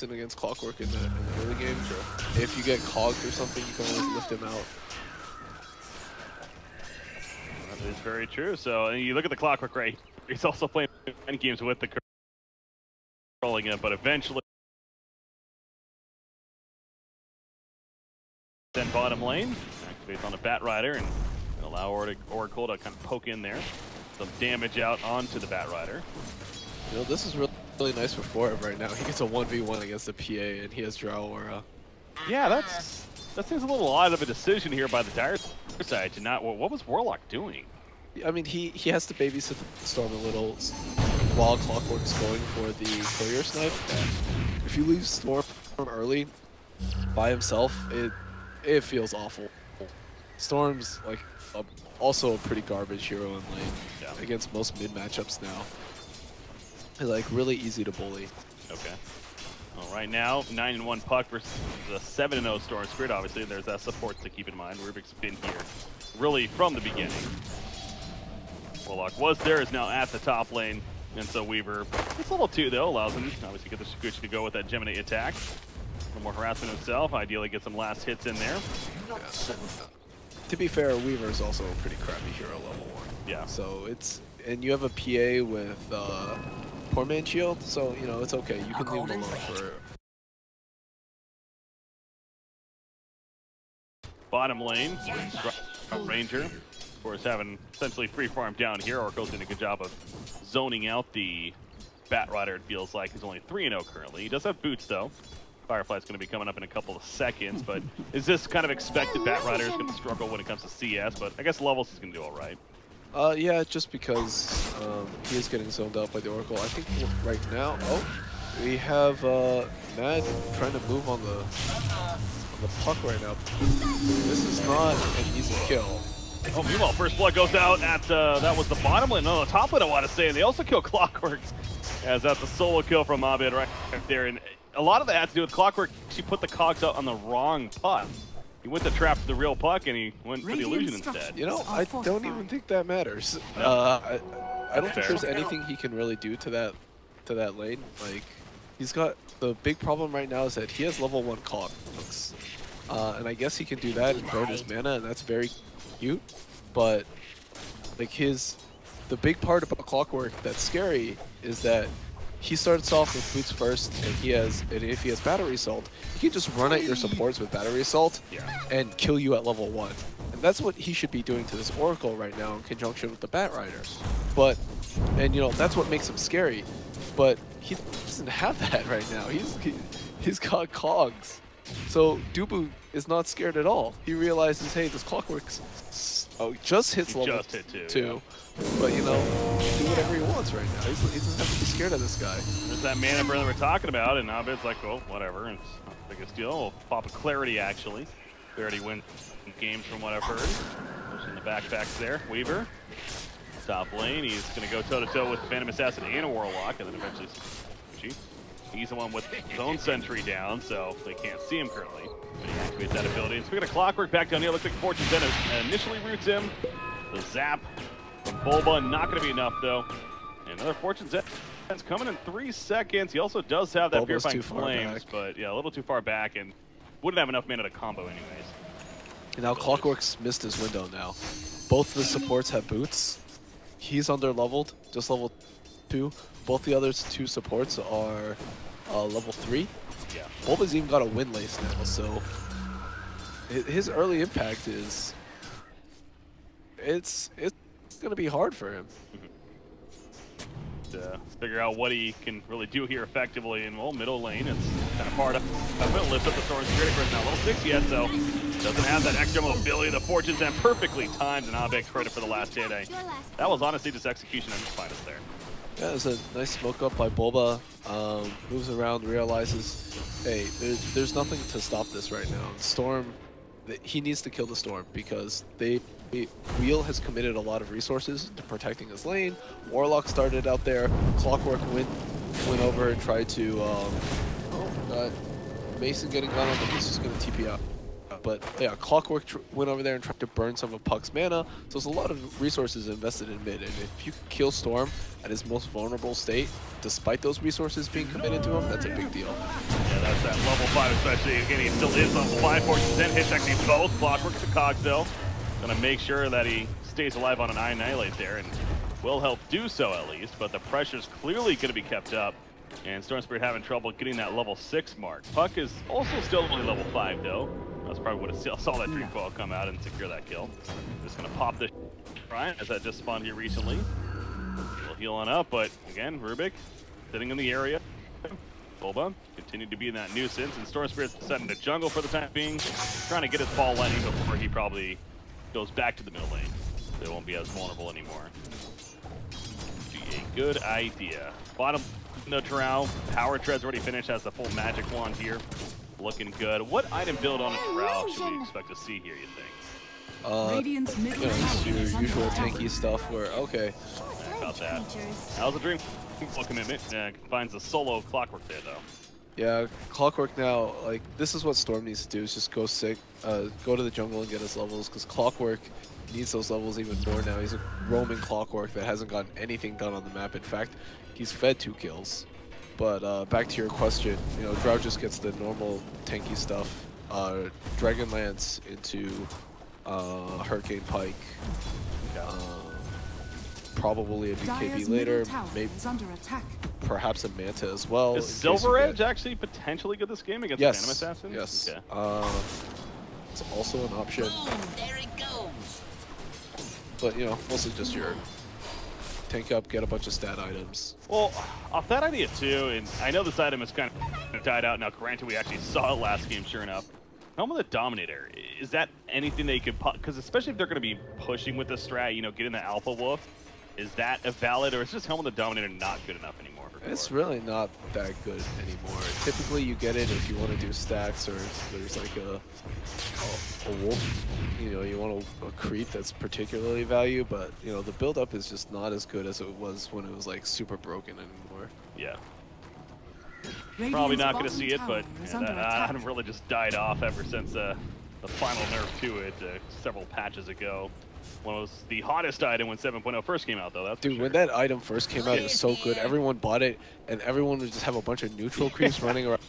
against Clockwork in the early game. Sure. If you get cogged or something, you can always lift him out. That is very true. So you look at the Clockwork, right? He's also playing many games with the controlling it, but eventually then bottom lane activates on a Bat Rider and allow Oracle to kind of poke in there. Some damage out onto the Bat Rider. You know, this is really nice for Forever right now. He gets a 1v1 against the PA, and he has Drow Aura. Yeah, that seems a little odd of a decision here by the Dire side to not. What was Warlock doing? I mean, he has to babysit the Storm a little while Clockwork's going for the Courier Snipe. If you leave Storm early by himself, it feels awful. Storm's like also a pretty garbage hero in lane against most mid matchups now. He's like really easy to bully. Okay. Well, right now, 9-1 Puck versus the 7-0 Storm Spirit. Obviously, there's that support to keep in mind. Rubik's been here really from the beginning. Warlock was there, is now at the top lane. And so Weaver, it's level 2 though, allows him obviously get the Squishy to go with that Gemini attack. A little more harassment himself, ideally get some last hits in there. Yeah. To be fair, Weaver is also a pretty crappy hero level 1. Yeah. So it's, and you have a PA with Poor Man Shield, so you know, it's okay. You can leave him alone for bottom lane. Ranger, of course, having essentially free farm down here. Oracle's doing a good job of zoning out the Bat Rider, it feels like. He's only 3-0 currently. He does have boots, though. Firefly's going to be coming up in a couple of seconds, but is this kind of expected? Bat Rider is going to struggle when it comes to CS, but I guess levels is going to do all right. Yeah, just because he is getting zoned out by the Oracle. I think right now, we have Mad trying to move on the puck right now. This is not an easy kill. Oh, meanwhile, first blood goes out at, that was the bottom lane, no, the top lane I want to say, and they also kill Clockwork, as that's a solo kill from Abed right there, and a lot of that had to do with Clockwork. She put the cogs out on the wrong puck. He went to trap the real puck, and he went for the illusion instead. You know, I don't even think that matters. No. I don't think there's anything he can really do to that lane. Like, he's got the big problem right now is that he has level 1 cogs, and I guess he can do that and burn his mana, and that's very cute. But like the big part about Clockwork that's scary is that he starts off with boots first, and if he has battery assault, he can just run at your supports with battery assault and kill you at level 1. And that's what he should be doing to this Oracle right now in conjunction with the Bat Rider. And you know, that's what makes him scary. But he doesn't have that right now. He's got cogs. So Dubu is not scared at all. He realizes, hey, this Clockwork's just hits level 2. But, you know, he can do whatever he wants right now. He doesn't have to be scared of this guy. There's that mana burn that we're talking about, and Abed's like, well, whatever. It's not the biggest deal. We'll pop a Clarity, actually. Clarity wins games from what I've heard. Pushing the backpacks there. Weaver, top lane. He's going to go toe-to-toe with Phantom Assassin and a Warlock, and then eventually he's the one with his own sentry down, so they can't see him currently. But he activates that ability. And speaking of Clockwork, back down here, looks like Fortune Zen initially roots him. The zap from Bulba, not going to be enough, though. And another Fortune Zen's coming in 3 seconds. He also does have that Bulba's Purifying Flames, but yeah, a little too far back, and wouldn't have enough mana to combo anyways. And now Clockwork's missed his window now. Both the supports have boots. He's under-leveled, just level 2. Both the other 2 supports are level 3. Yeah. Bulba's even got a wind lace now, so his early impact is it's gonna be hard for him. To figure out what he can really do here effectively in, well, middle lane. It's kind of hard up. It lifts up the Storm Spirit. Of not level 6 yet, so doesn't have that extra mobility. The Fortune Zen perfectly timed, and Abed credit for the last hit. That was honestly just execution on his finest there. Yeah, it's a nice smoke up by Bulba. Moves around, realizes, hey, there's nothing to stop this right now. Storm, he needs to kill the Storm because Wheel has committed a lot of resources to protecting his lane. Warlock started out there. Clockwork went over and tried to. Mason getting gone on, but he's just going to TP out. But yeah, Clockwork went over there and tried to burn some of Puck's mana, so there's a lot of resources invested in mid, and if you kill Storm at his most vulnerable state, despite those resources being committed to him, that's a big deal. Yeah, that's that level 5 especially. Again, he still is level 5, 4% hits actually both. Clockwork to Cogsdale. Gonna make sure that he stays alive on an Annihilate there, and will help do so at least, but the pressure's clearly gonna be kept up. And Storm Spirit having trouble getting that level 6 mark. Puck is also still only level 5 though. That's probably what it saw that Dream Coil come out and secure that kill. Just gonna pop this Ryan, as that just spawned here recently. We'll heal on up, but again, Rubik sitting in the area. Bulba continued to be in that nuisance, and Storm Spirit's set into jungle for the time being, trying to get his ball landing before he probably goes back to the middle lane. They won't be as vulnerable anymore. Be a good idea. Bottom no Drow. Power Tread's already finished, has the full magic wand here. Looking good. What item build on a Drow should we expect to see here, you think? You know, it's your usual tanky stuff where, okay. About that. How's the Dream Coil commitment? Finds a solo Clockwork there, though. Yeah, Clockwork now, like, this is what Storm needs to do, is just go go to the jungle and get his levels, because Clockwork needs those levels even more now. He's a roaming Clockwork that hasn't gotten anything done on the map. In fact, he's fed 2 kills. But back to your question, you know, Drow just gets the normal tanky stuff. Dragon Lance into Hurricane Pike. Probably a BKB later, maybe perhaps a Manta as well. Is Silver Edge actually potentially good this game against Phantom Assassin? Yes. Okay. It's also an option. There it goes. But you know, mostly just your tank up, get a bunch of stat items. Well, off that idea too, and I know this item is kind of died out now. Granted, we actually saw it last game, sure enough. Helm of the Dominator, is that anything they could put? Because especially if they're going to be pushing with the strat, you know, getting the Alpha Wolf, is that a valid, or is just Helm of the Dominator not good enough anymore? It's really not that good anymore. Typically, you get it if you want to do stacks, or if there's like a wolf. You know, you want a creep that's particularly value, but you know, the build up is just not as good as it was when it was like super broken anymore. Yeah. Probably not going to see it, but that item really just died off ever since the final nerf to it several patches ago. One was the hottest item when 7.0 first came out, though. That's dude, when that item first came out, it was so good. Everyone bought it, and everyone would just have a bunch of neutral creeps running around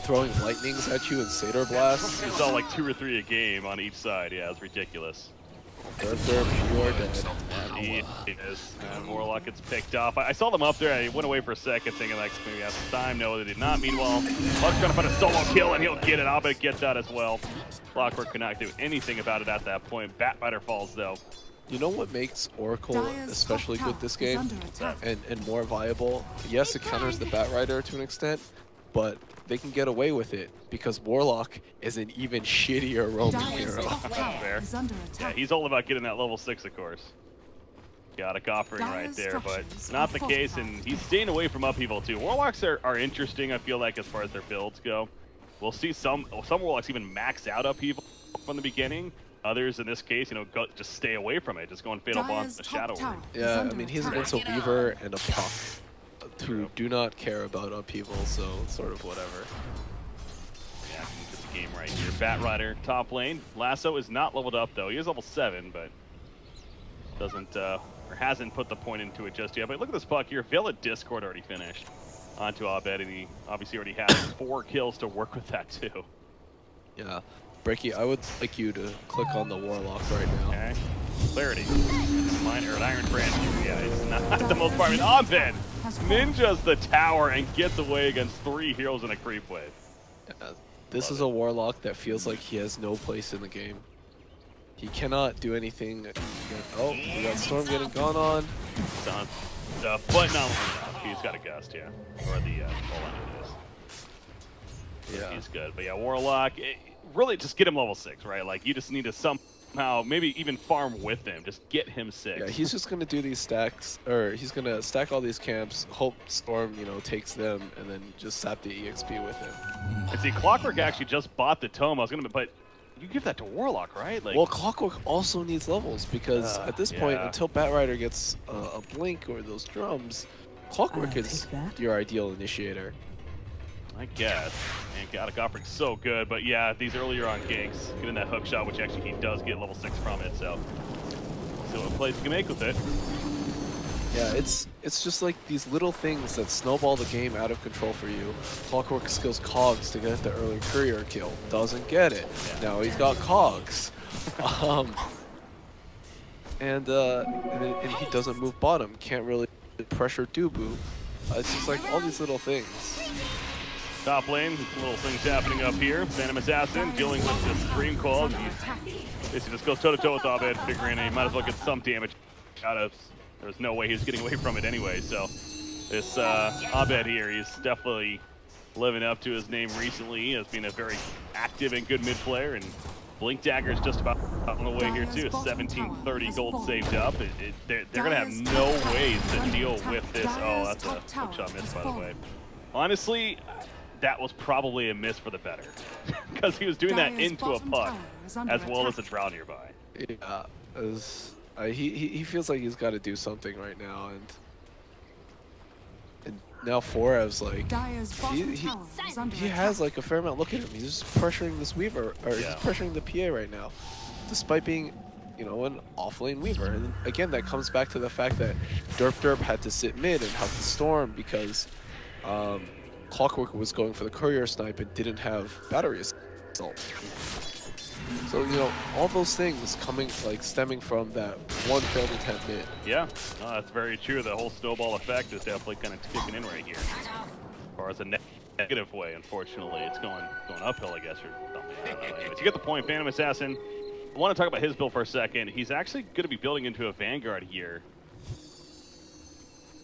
throwing lightnings at you and Satyr blasts. You saw like 2 or 3 a game on each side. Yeah, it's ridiculous. They're pure dead. He is. And Warlock gets picked off. I saw them up there. I went away for a second thinking like maybe have some time. No, they did not. Meanwhile, Puck's trying to find a solo kill, and he'll get it. Abed gets out as well. Clockwork could not do anything about it at that point. Batrider falls though. You know what makes Oracle especially good this game and more viable? Yes, it counters the Batrider to an extent, but they can get away with it because Warlock is an even shittier roaming hero. Fair. Yeah, he's all about getting that level 6, of course. Chaotic offering right there, but not the case, and he's staying away from upheaval too. Warlocks are interesting, I feel like, as far as their builds go. We'll see some Warlocks even max out upheaval from the beginning. Others, in this case, you know, just stay away from it. Just go and Fatal Bond the Shadow Word. Yeah, I mean, he's against a Weaver and a Puck who do not care about upheaval, so it's sort of whatever. Yeah, just a game right here. Batrider, top lane. Lasso is not leveled up, though. He is level 7, but doesn't, or hasn't put the point into it just yet. But look at this Puck here. Veil of Discord already finished onto Abed, and he obviously already has 4 kills to work with that, too. Yeah. Breaky, I would like you to click on the Warlock right now. Okay. Clarity. Minor, an Iron Brand. Yeah, it's not the most part. Abed ninjas the tower and gets away against 3 heroes in a creep wave. Yeah, this is a Warlock that feels like he has no place in the game. He cannot do anything. Oh, we got Storm getting gone on. Done. But not long enough. He's got a gust, yeah. Or the full end of this. Yeah. He's good. But yeah, Warlock, really just get him level 6, right? Like, you just need to somehow, maybe even farm with him. Just get him 6. Yeah, he's just going to do these stacks, or he's going to stack all these camps, hope Storm, you know, takes them, and then just sap the EXP with him. And see, Clockwork actually just bought the tome. I was going to, but you give that to Warlock, right? Like, well, Clockwork also needs levels, because at this point, until Batrider gets a blink or those drums, Clockwork is your ideal initiator. I guess. And Goffrick's so good, but yeah, these earlier on ganks, getting that hook shot, which actually he does get level 6 from it, so see what plays he can make with it. Yeah, it's just like these little things that snowball the game out of control for you. Clockwork skills Cogs to get the early courier kill. Doesn't get it. Yeah. Now he's got Cogs. And he doesn't move bottom. Can't really pressure Dubu. It's just like all these little things. Top lane, little things happening up here. Phantom Assassin dealing with this Dream Call. He basically just goes toe-to-toe with Abed, figuring he might as well get some damage out of. There's no way he was getting away from it anyway, so this Abed here, he's definitely living up to his name recently as being a very active and good mid player, and Blink Dagger is just about on the way here too. 1730 gold saved up. They're going to have no ways to deal with this. Oh, that's a hook shot miss, by the way. Honestly, that was probably a miss for the better, because he was doing that into a puck as well as a draw nearby. Yeah, he feels like he's got to do something right now, and now Forev's like he has like a fair amount. Look at him, he's just pressuring this Weaver, or he's pressuring the PA right now, despite being, you know, an off-lane Weaver. And again, that comes back to the fact that Derp had to sit mid and help the Storm because Clockwork was going for the courier snipe and didn't have battery assault. So, you know, all those things coming, like, stemming from that one failed attempt mid. Yeah, no, that's very true. The whole snowball effect is definitely kind of kicking in right here. As far as a negative way, unfortunately, it's going uphill, I guess, or something. I don't know. Anyways, you get the point. Phantom Assassin. I want to talk about his build for a second. He's actually going to be building into a Vanguard here.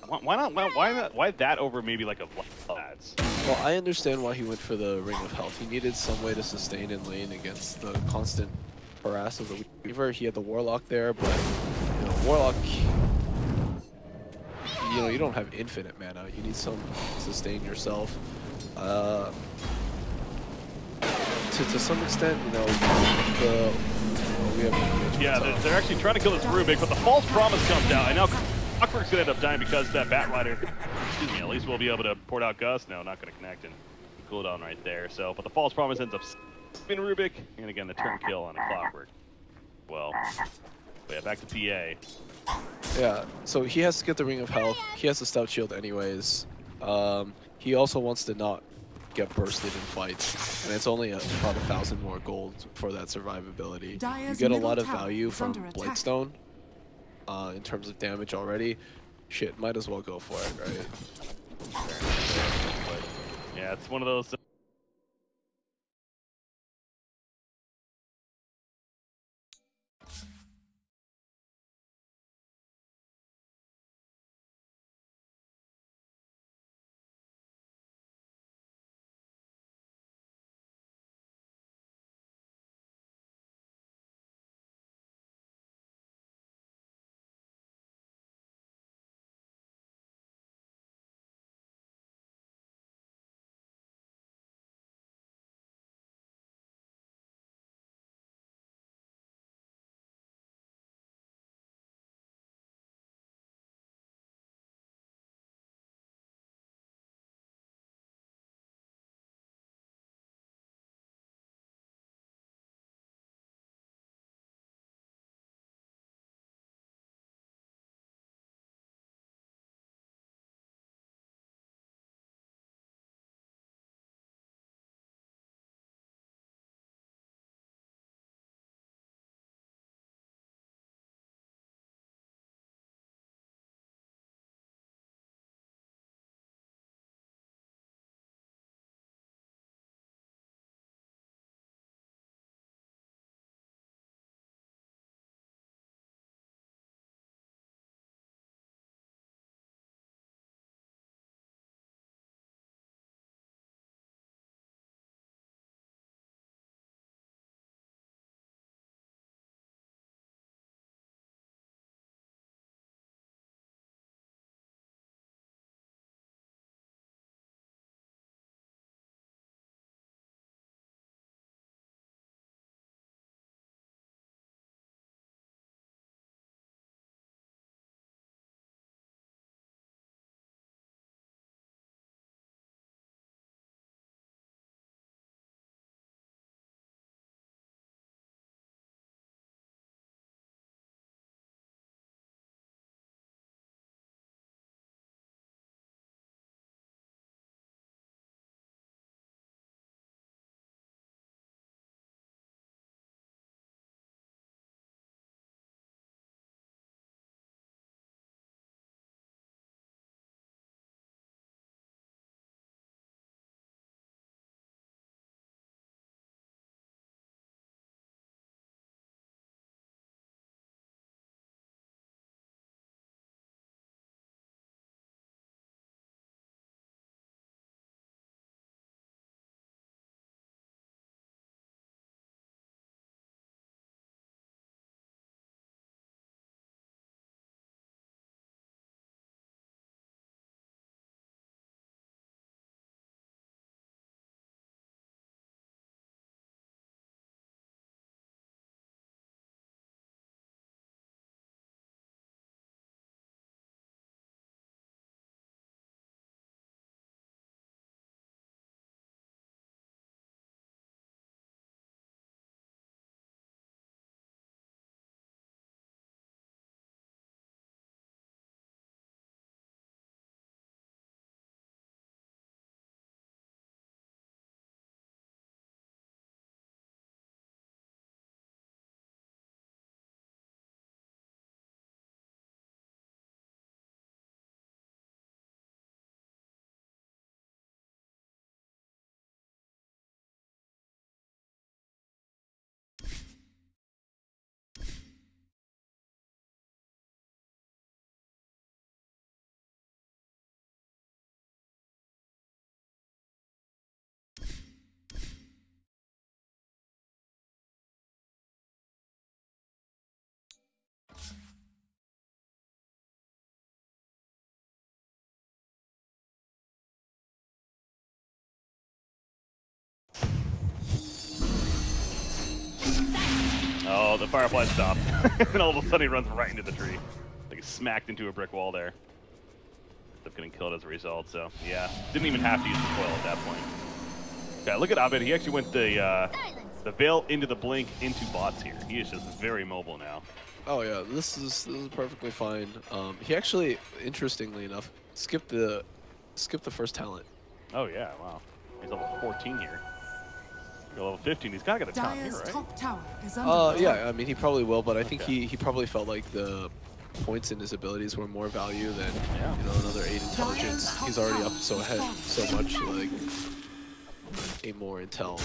Why not? Why that over maybe like a Lads? Well, I understand why he went for the Ring of Health. He needed some way to sustain in lane against the constant harass of the Weaver. He had the Warlock there, but, you know, Warlock, you know, you don't have infinite mana. You need some sustain yourself. To some extent, you know, we have. Yeah, they're actually trying to kill this Rubik, but the false promise comes out, and now Clockwork's gonna end up dying because that Batrider. Excuse me. At least we'll be able to port out Gus. No, not gonna connect, and cooldown right there. So, but the false promise ends up spinning Rubik, and again the turn kill on a Clockwork. Well, but yeah, back to PA. Yeah, so he has to get the Ring of Health. He has the Stout Shield anyways. He also wants to not get bursted in fights, and it's only about 1,000 more gold for that survivability. You get a lot of value from Blightstone in terms of damage already. Shit, might as well go for it, right? Yeah, it's one of those well, the Firefly stopped. And all of a sudden he runs right into the tree. Like he smacked into a brick wall there. Ended up getting killed as a result, so yeah. Didn't even have to use the coil at that point. Okay, look at Abed. He actually went the Veil into the Blink into bots here. He is just very mobile now. Oh yeah, this is perfectly fine. He actually, interestingly enough, skipped the first talent. Oh yeah, wow. He's level 14 here. You're level 15. He's got to get a top here, right? Top tower is under Yeah, I mean he probably will, but I think he probably felt like the points in his abilities were more value than you know, another 8 intelligence. He's already up so much, like 8 more intel.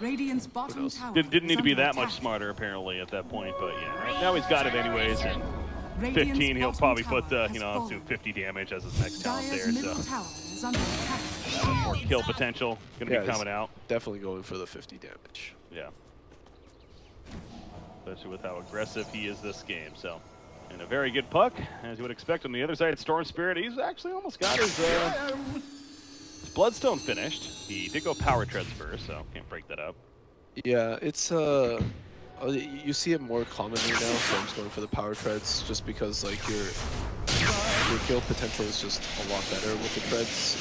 Radiant's bottom tower Didn't need to be that much smarter apparently at that point, but yeah, right now he's got it anyways. And 15, he'll probably put you know, up to 50 damage as his next talent there. So more kill potential gonna be coming out. Definitely going for the 50 damage. Yeah. Especially with how aggressive he is this game. So, and a very good puck, as you would expect. On the other side, Storm Spirit, he's actually almost got his Bloodstone finished. He did go Power Treads first, so can't break that up. Yeah, it's you see it more commonly now, so I'm just going for the Power Treads, just because like your kill potential is just a lot better with the treads.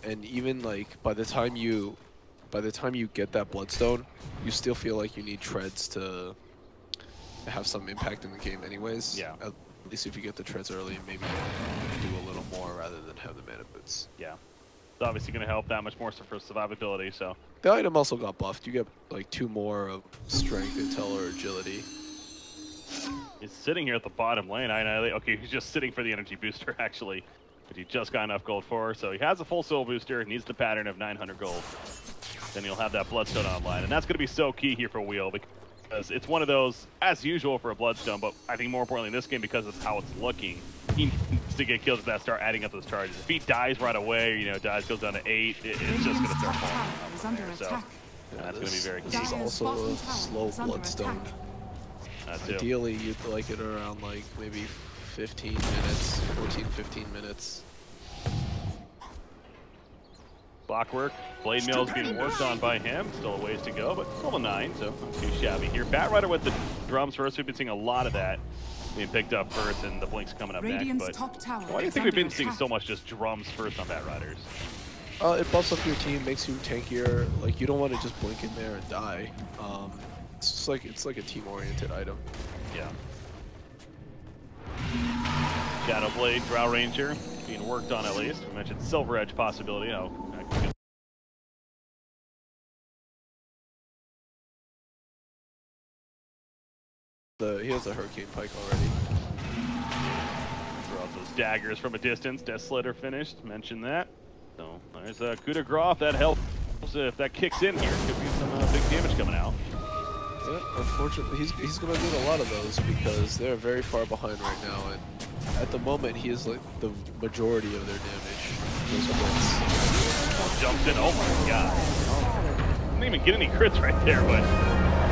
And even like by the time you get that Bloodstone, you still feel like you need treads to have some impact in the game anyways. Yeah. At least if you get the treads early, maybe do a little more rather than have the mana boots. Yeah. It's obviously going to help that much more for survivability, so. The item also got buffed. You get like 2 more of strength, intel, or agility. He's sitting here at the bottom lane. Okay, he's just sitting for the energy booster actually. But he just got enough gold for her, so he has a full soul booster, needs the pattern of 900 gold. Then he'll have that Bloodstone online, and that's going to be so key here for Wheel, because it's one of those, as usual for a Bloodstone, but I think more importantly in this game, because of how it's looking, he needs to get kills with that, start adding up those charges. If he dies right away, or, you know, goes down to 8, it's just going to start falling. So that's going to be very key. This is also a slow Bloodstone. Ideally, you'd like it around like maybe 15 minutes, 14, 15 minutes. Blockwork, Blade Mill's being worked on by him. Still a ways to go, but level 9, so not too shabby here. Batrider with the drums first. We've been seeing a lot of that being picked up first, and the Blink's coming up next. But why do you think we've been seeing so much just drums first on Batriders? It buffs up your team, makes you tankier. Like you don't want to just blink in there and die. It's like a team-oriented item. Yeah. Shadowblade, Drow Ranger being worked on at least. We mentioned Silver Edge possibility. Oh, he has a Hurricane Pike already. Throw out those daggers from a distance. Death Slitter finished. Mentioned that. So there's a coup de grace. If that helps, if that kicks in here, could be some big damage coming out. Yeah, unfortunately, he's going to need a lot of those because they're very far behind right now, and at the moment he is like the majority of their damage. Jumped in, oh my god. Didn't even get any crits right there, but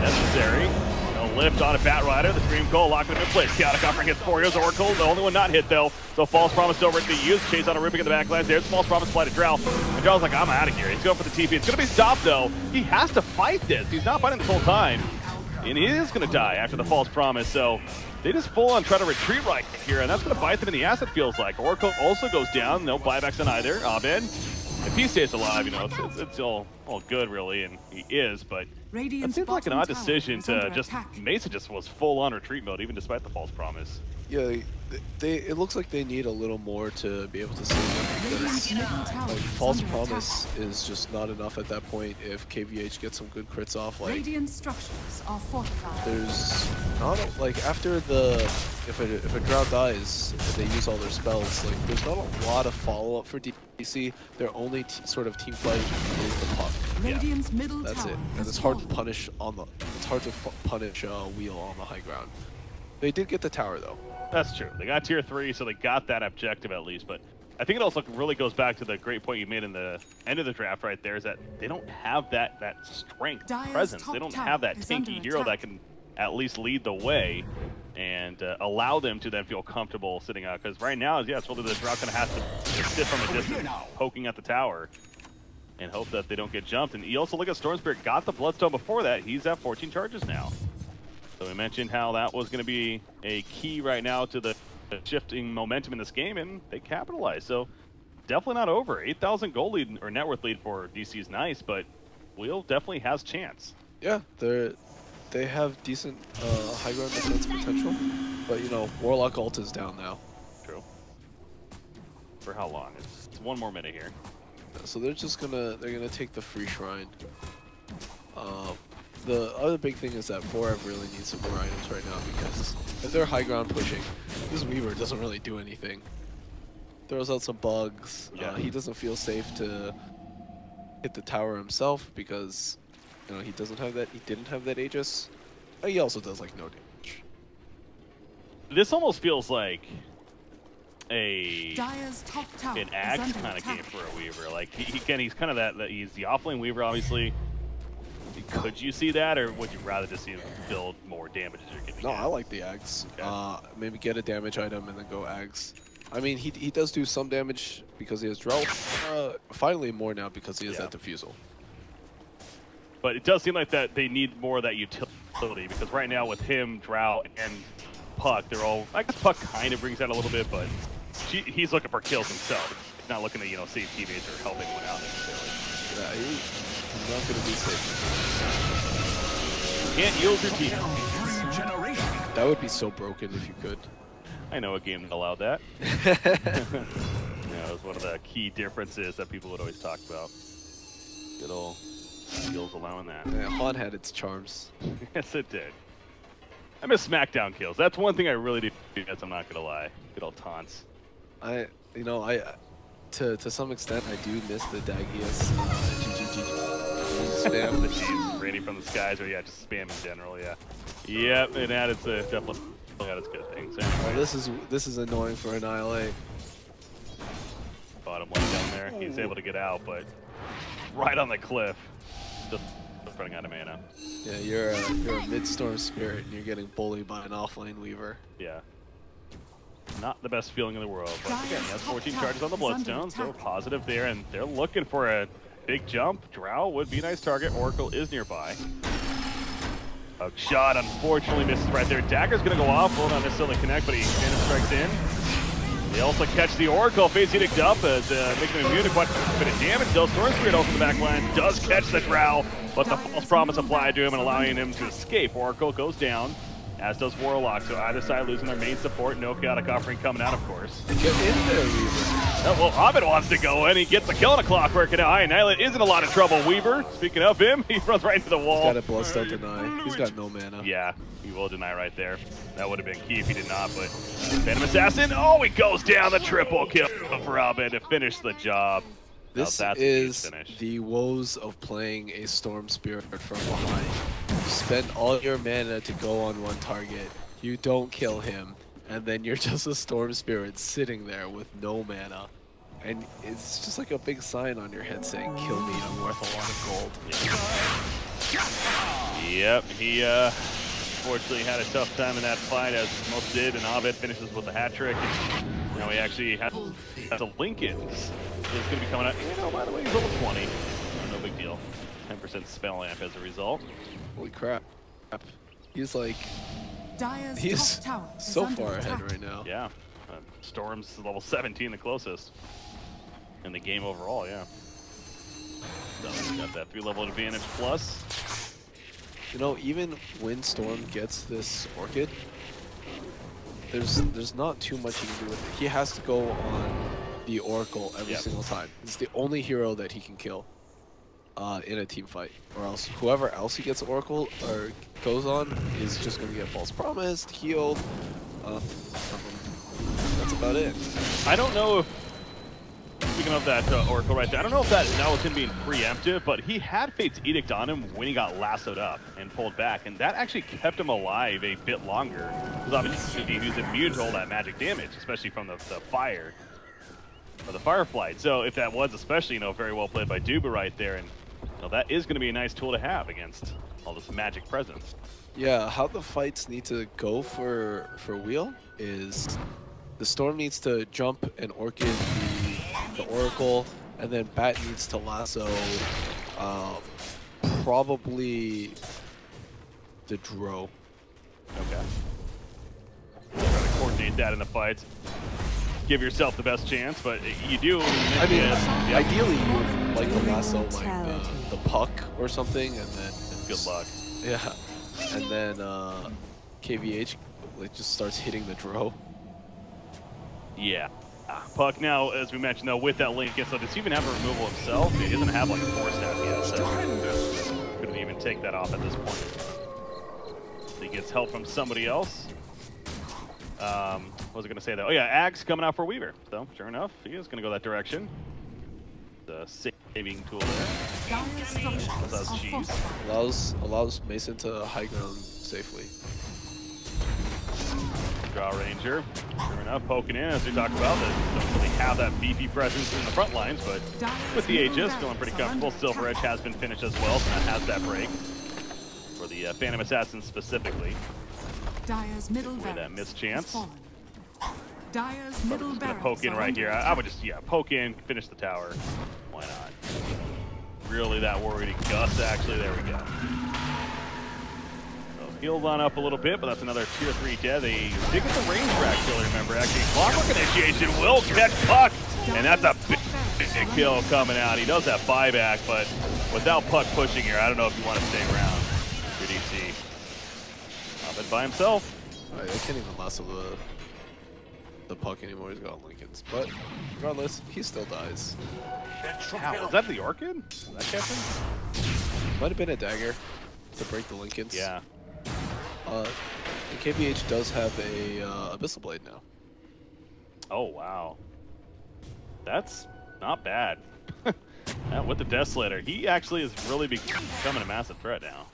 necessary. No lift on a Batrider, the Scream Coal locking him in place. Chaotic Offering hits Forio's Oracle, the only one not hit though. So False Promise over to be used, chase on a Rubik in the backlines. There's False Promise fly to Drow. And Drow's like, I'm out of here. He's going for the TP. It's going to be stopped though. He has to fight this. He's not fighting this whole time. And he is going to die after the False Promise, so they just full on try to retreat right here, and that's going to bite them in the ass, it feels like. Oracle also goes down, no buybacks on either. Abed, if he stays alive, you know, it's all good, really, and he is, but it seems like an odd decision to just, Mesa just was full on retreat mode, even despite the False Promise. Yeah, it looks like they need a little more to be able to save them, because like, False Promise is just not enough at that point. If KVH gets some good crits off, like Radiant structures are fortified. There's not like after the if a Drow dies and they use all their spells, like there's not a lot of follow up for DC. Their only sort of team fight is the puck. Radiant's middle That's tower it, and it's hard to punish on the punish Wheel on the high ground. They did get the tower though. That's true. They got tier 3, so they got that objective at least. But I think it also really goes back to the great point you made in the end of the draft right there, is that they don't have that strength presence. They don't have that tanky hero that can at least lead the way and allow them to then feel comfortable sitting out. Because right now, yeah, it's really the Drow going to have to sit from a distance, poking at the tower. and hope that they don't get jumped. And you also look at Storm Spirit, got the Bloodstone before that. He's at 14 charges now. So we mentioned how that was going to be a key right now to the shifting momentum in this game, and they capitalized. So definitely not over. 8,000 gold lead or net worth lead for DC is nice, but Wheel definitely has chance. Yeah, they have decent high ground defense potential, but you know, Warlock ult is down now. True. For how long? It's 1 more minute here. So they're gonna take the free shrine. The other big thing is that 4F really needs some more items right now, because if they're high ground pushing, this Weaver doesn't really do anything. Throws out some bugs. Yeah. He doesn't feel safe to hit the tower himself because you know he didn't have that Aegis. He also does like no damage. This almost feels like an Dire's top tower Axe is kind of attack. game for a Weaver. Like he's kind of that he's the offlane Weaver, obviously. Could you see that, or would you rather just see him build more damage as you're getting? No, I like the Ags. Okay. Maybe get a damage item and then go Ags. I mean, he does do some damage because he has Drought. Finally more now because he has that Diffusal. But it does seem like that they need more of that utility, because right now with him, Drought, and Puck, they're all, I guess Puck kind of brings that a little bit, but he's looking for kills himself. He's not looking to, you know, save teammates or help anyone out necessarily. Yeah, he's not going to be safe. Can't yield your team. That would be so broken if you could. I know a game that allowed that. It was one of the key differences that people would always talk about. Good old skills allowing that. Yeah, Han had its charms. Yes, it did. I miss SmackDown kills. That's one thing I really do miss, I'm not gonna lie. Good old taunts. To some extent, I do miss the Dagius Spam the G's raining from the skies, or yeah, just spam in general, yeah. Yep, it had its definitely had its good things. Anyway, this is annoying for an ILA. Bottom left down there. He's able to get out, but right on the cliff. Just running out of mana. Yeah, you're a mid-storm spirit and you're getting bullied by an offlane Weaver. Yeah. Not the best feeling in the world, but again, he has 14 charges on the Bloodstone, so positive there, and they're looking for a big jump. Drow would be a nice target. Oracle is nearby. A shot unfortunately misses right there. Dagger's gonna go off, will not necessarily connect, but he strikes in. They also catch the Oracle, phase edict up as making him immune to quite a bit of damage. Still, Storm Spirit also in the back line does catch the Drow, but the false promise applied to him and allowing him to escape. Oracle goes down, as does Warlock, so either side losing their main support. No chaotic offering coming out, of course. Get in there, Weaver. Oh, well, Abed wants to go in. He gets the kill on a clockwork, and now Annihilate is in a lot of trouble. Weaver, speaking of him, he runs right into the wall. He's got a Bloodstone deny. He's got no mana. Yeah, he will deny right there. That would have been key if he did not, but Phantom Assassin, oh, he goes down, the triple kill for Abed to finish the job. This is the woes of playing a Storm Spirit from behind. You spend all your mana to go on one target, you don't kill him, and then you're just a Storm Spirit sitting there with no mana. And it's just like a big sign on your head saying, kill me, I'm worth a lot of gold. Yep, he unfortunately had a tough time in that fight, as most did, and Abed finishes with a hat trick. And now he actually has a Lincoln's. Is going to be coming out. You know, by the way, he's level 20. No big deal. 10% spell amp as a result. Holy crap. He's like, Dire's he's top tower is so under far attack. ahead right now. Yeah. Storm's level 17, the closest in the game overall, yeah. So he's got that 3-level advantage plus. You know, even when Storm gets this Orchid, there's not too much he can do with it. He has to go on the Oracle every single time. It's the only hero that he can kill in a team fight, or else whoever else he gets Oracle or goes on is just going to get false promised, healed. That's about it. I don't know if, speaking of that Oracle right there, I don't know if that was him being preemptive, but he had Fate's Edict on him when he got lassoed up and pulled back, and that actually kept him alive a bit longer, because obviously he was immune to all that magic damage, especially from the fire. Or the Firefly. So if that was especially, very well played by Duba right there, and that is going to be a nice tool to have against all this magic presence. Yeah, how the fights need to go for Wheel is the Storm needs to jump and Orchid the Oracle, and then Bat needs to lasso probably the Dro. Okay. Try to coordinate that in the fights. Give yourself the best chance, but you do. I mean, ideally you would like to lasso like the puck or something, and then good luck. Yeah, and then KVH like just starts hitting the Dro. Yeah. Puck now, as we mentioned though, with that link, so does he even have a removal himself? He doesn't have like a 4-step yet, so couldn't even take that off at this point. He gets help from somebody else. What was I going to say though? Oh yeah, Ags coming out for Weaver. So sure enough, he is going to go that direction. The saving tool there. That's cheese. Allows Mason to high ground safely. Draw Ranger. Sure enough, poking in as we talked about. They don't really have that beefy presence in the front lines, but with the Aegis, feeling pretty comfortable. Silver Edge has been finished as well, so that has that break for the Phantom Assassin specifically. Dire's middle with that missed chance. Dire's middle gonna poke in right here. I would just poke in, finish the tower. Why not? Really that worried? Gus actually. There we go. Healed on up a little bit, but that's another tier 3 dead. They did get the range rack kill, remember. Actually, Clockwork Initiation will catch Puck, and that's a big kill coming out. He does have buyback, but without Puck pushing here, I don't know if you want to stay around for DC. Up it by himself. I can't even lasso the Puck anymore. He's got Lincolns, but regardless, he still dies. Wow, was that the Orchid? That kept him? Might have been a dagger to break the Lincolns. Yeah. And KVH does have a Abyssal Blade now. Oh, wow. That's not bad. With the Desolator, he actually is really becoming a massive threat now.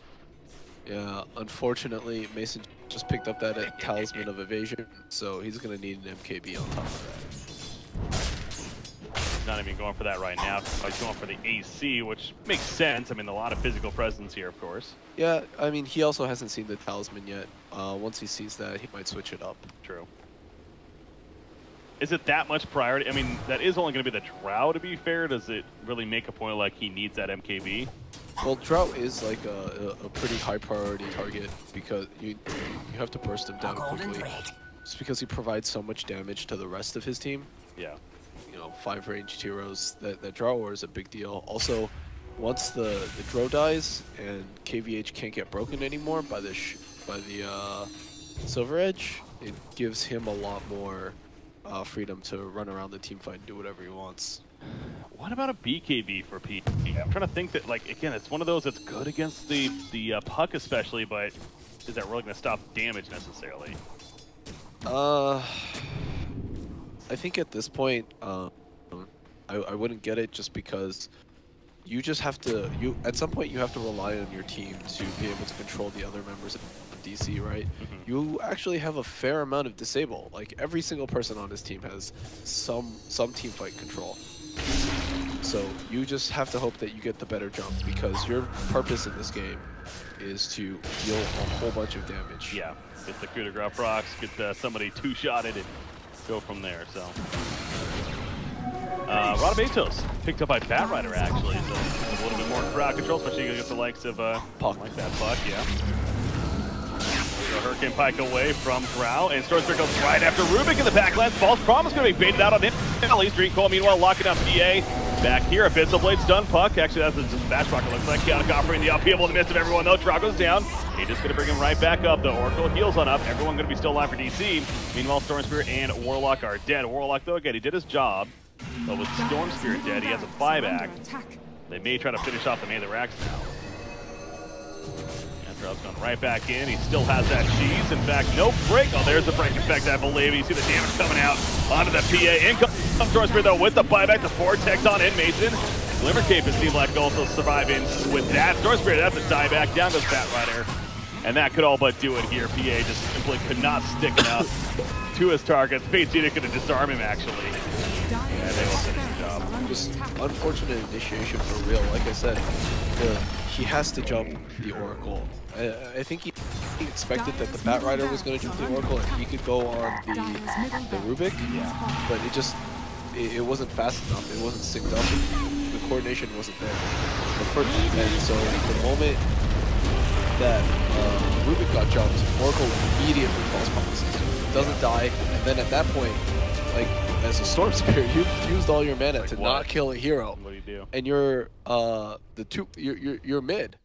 Yeah, unfortunately, Mason just picked up that Talisman of Evasion, so he's going to need an MKB on top of that. Not even going for that right now. He's going for the AC, which makes sense. I mean, a lot of physical presence here, of course. Yeah, I mean, he also hasn't seen the Talisman yet. Once he sees that, he might switch it up. True. Is it that much priority? I mean, that is only going to be the Drow, to be fair. Does it really make a point like he needs that MKB? Well, Drow is like a pretty high priority target because you have to burst him down quickly. Just because he provides so much damage to the rest of his team. Yeah. You know, 5 ranged heroes, that Drow War is a big deal. Also, once the Drow dies and KVH can't get broken anymore by the Silver Edge, it gives him a lot more freedom to run around the team fight and do whatever he wants. What about a BKB for P? I'm trying to think that, like, again, it's one of those that's good against the Puck especially, but is that really going to stop damage necessarily? I think at this point, I wouldn't get it just because you just have to, at some point you have to rely on your team to be able to control the other members of DC, right? Mm-hmm. You actually have a fair amount of disable. Like every single person on this team has some team fight control. So you just have to hope that you get the better jump because your purpose in this game is to deal a whole bunch of damage. Yeah, get the coup de grace rocks, get somebody two-shotted and go from there, so. Radabatos picked up by Batrider actually, so a little bit more crowd control, especially against the likes of Puck. Like that Puck, yeah. So Hurricane Pike away from Drow, and Stormspirit goes right after Rubik in the backlands. False Promise going to be baited out on the alley. Street Cole meanwhile locking up PA. Back here, Abyssal Blade stun Puck. Actually, that's a dispatch rocket. Looks like Chaotic offering the upheaval in the midst of everyone though. Drow goes down. He's just going to bring him right back up. The Oracle heals on up. Everyone going to be still alive for DC. Meanwhile, Storm Spirit and Warlock are dead. Warlock, though, again, he did his job. But with Storm Spirit dead, he has a buyback. They may try to finish off the May the Racks now. And Drow's going right back in. He still has that cheese. In fact, no break. Oh, there's the break effect, I believe. You see the damage coming out onto the PA. In comes Storm Spirit, though, with the buyback. The Vortex on in Mason. Glimmer Cape and Steam Black also surviving with that. Storm Spirit, that's a dieback. Down goes Batrider. And that could all but do it here. PA just simply could not stick enough to his targets. Fate's Edict going to disarm him, actually. And they will finish the job. Just unfortunate initiation for real. Like I said, he has to jump the Oracle. I think he expected that the Batrider was going to jump the Oracle and he could go on the Rubik. Yeah. But it wasn't fast enough. It wasn't synced up. The coordination wasn't there. And so the moment that Ruben got jumped, Oracle immediately false promises. Doesn't die, and then at that point, like as a Storm Spirit, you've used all your mana to not kill a hero. What do you do? And you're you're mid.